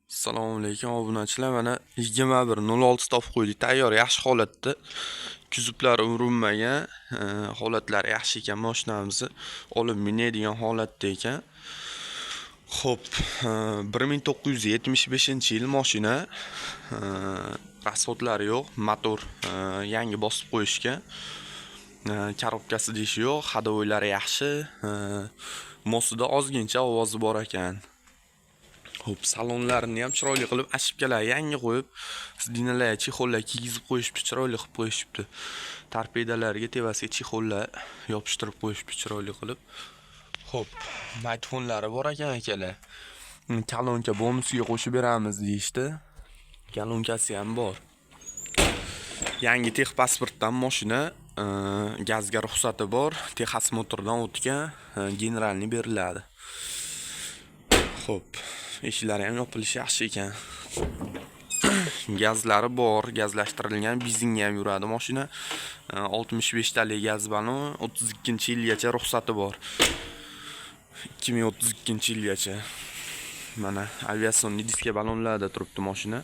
Assalomu alaykum obunachilar. Mana 21.06 topib qo'ydik. Tayyor, yaxshi holatda. Kuzublari urilmagan, holatlari yaxshi ekan mashinamizni. Olib minadigan holatda ekan. Xo'p, 1975-yil mashina. Rasxodlari yo'q, motor yangi bosib qo'yishgan. Korobkasi deyish yo'q, hadovoylari yaxshi. Mostida ozgincha ovozi bor ekan. Xo'p, salonlarini ham chiroyli qilib ashibkalar yangi qo'yib, sidinalar, chexollar kiygizib qo'yishibdi, chiroyli qilib qo'yishibdi. Torpedalariga tevasiga chexollar yopishtirib qo'yishibdi chiroyli qilib. Xo'p, maytfonlari bor ekan akalar. Kalonka bonusiga qo'shib beramiz deyishdi. Kalonkasi ham bor. Yangi texpasportdan mashina, gazga ruxsati bor, Texas motordan o'tgan, generalni beriladi. Xo'p, eshiklari ham yopilishi yaxshi ekan. Gazlari bor, gazlashtirilgan, benzinga ham yuradi mashina. 65 talik gaz balon, 32-yilgacha ruxsati bor. 2032-yilgacha. Mana aviasionniy diska balonlarda turibdi mashina.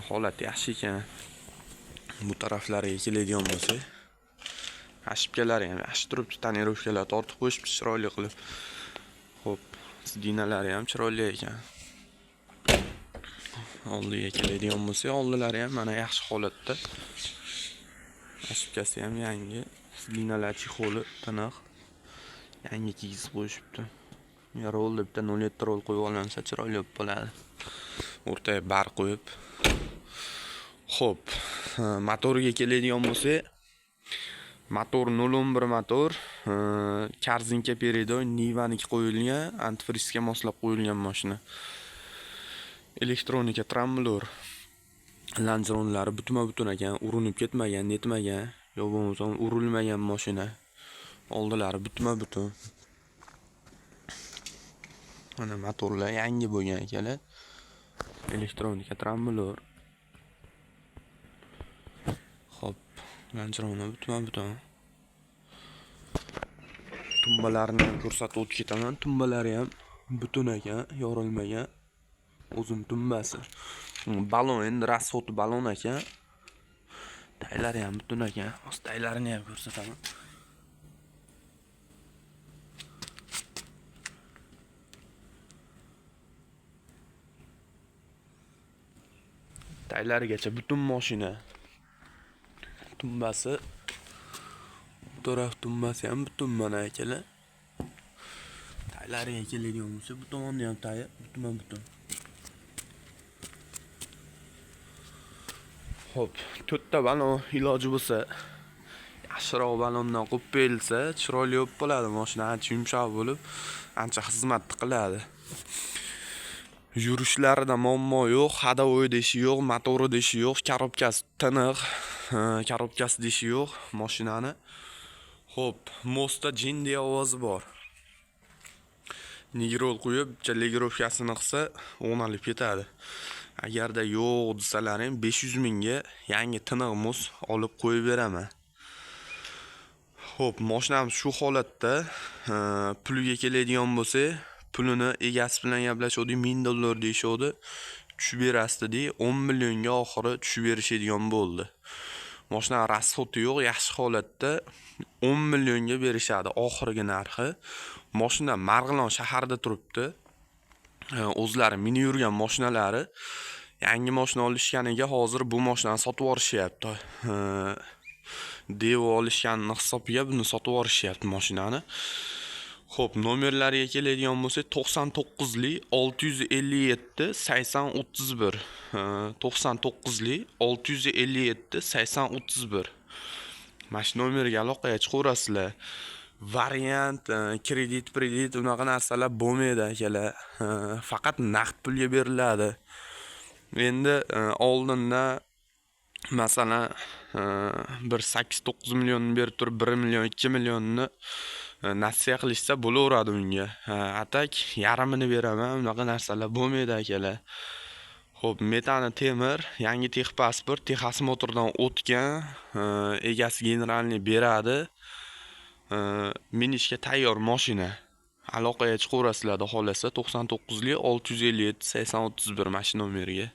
Holati yaxshi ekan. Bu taraflariga keladigan bo'lsa, ashibkalari ham yaxshi turibdi, tonirovkalar tortib qo'yishibdi chiroyli qilib. Xo'p, sidinalari ham chiroyli ekan. Oldiga keladigan bo'lsa, oldilari ham mana yaxshi holatda. Ashibkasi ham yangi, sidinalar chexoli tiniq. Yangi kiygizib qo'yishibdi. Rolda bitta 07 rol qo'yib olinsa chiroyli bo'ladi. O'rtaga bar qo'yib. Xo'p, motoriga keladigan bo'lsa, motor 011 motor, Karzinka Peredo Nivaniki qo'yilgan, antifrizga moslab qo'yilgan mashina. Elektronika tramblor, lanjronlari butma-butun ekan, urinib ketmagan, netmagan, yo bo'lmasa urilmagan mashina. Oldilari butma-butun. Mana motorlar yangi bo'lgan ekanlar. Elektronika tramblor. Xo'p, lanjroni butma-butun. Tumbalarni ham ko'rsatib o'tib ketaman. Tumbalari ham butun ekan, yorilmagan. O'zim tumbasi. Balon endi rasxod balon ekan. Taylari ham butun ekan. O'z taylarini ham ko'rsataman. Taylarigacha butun mashina. Tumbasi, taraf tumbasi ham butun mana akalar. Taylariga keladigan bo'lsa, bu tomonni ham tayyor, butun. Xo'p, to'rtta balon iloji bo'lsa, yaxshiroq balondan qo'yib berilsa, chiroyli bo'ladi. Mashina ancha yumshoq bo'lib, ancha xizmat qiladi. Yurishlarida muammo yo'q, hadovoy deyishi yo'q, motori deyishi yo'q, korobkasi tiniq, korobkasi deyishi yo'q mashinani. Xo'p, mostda jindiy ovozi bor. Nigrol qo'yib, legirovkasini qilsa, o'nalib ketadi. Agarda yo'q desalaring 500 mingga yangi tiniq mos olib qo'yib beraman. Xo'p, mashinamiz shu holatda. Puliga keladigan bo'lsa, pulini egasi bilan gaplashdik, $1000 deyishdi. Tushib berasdi, 10 millionga oxiri tushib berishadigan bo'ldi. Mashina rasxodi yo'q, yaxshi holatda 10 millionga berishadi oxirgi narxi. Mashina Marg'ilon shaharida turibdi. O'zlari mini yurgan mashinalari yangi mashina olishganiga hozir bu mashinani sotib olishyapti. Devo olishganning hisobiga buni sotib olishyapti mashinani. Xo'p, nomerlariga keladigan bo'lsa 99lik 657 8031. 99lik 657 8031. Mana shu nomerga aloqaga chiqaverasizlar. Variant, kredit, unaqa narsalar bo'lmaydi akalar. Faqat naqd pulga beriladi. Endi oldinda masalan bir 8-9 millionni berib turib 1 million, 2 millionni nasiya qilishsa bo'laveradi unga. Atak yarmini beraman, unaqa narsalar bo'lmaydi akalar. Xo'p, metani temir, yangi texpasport, Texas motordan o'tgan, egasi generalni beradi. Minishga tayyor mashina. Aloqaga chiqaverasizlar xohlasa 99 657 80 31 mana shu nomerga.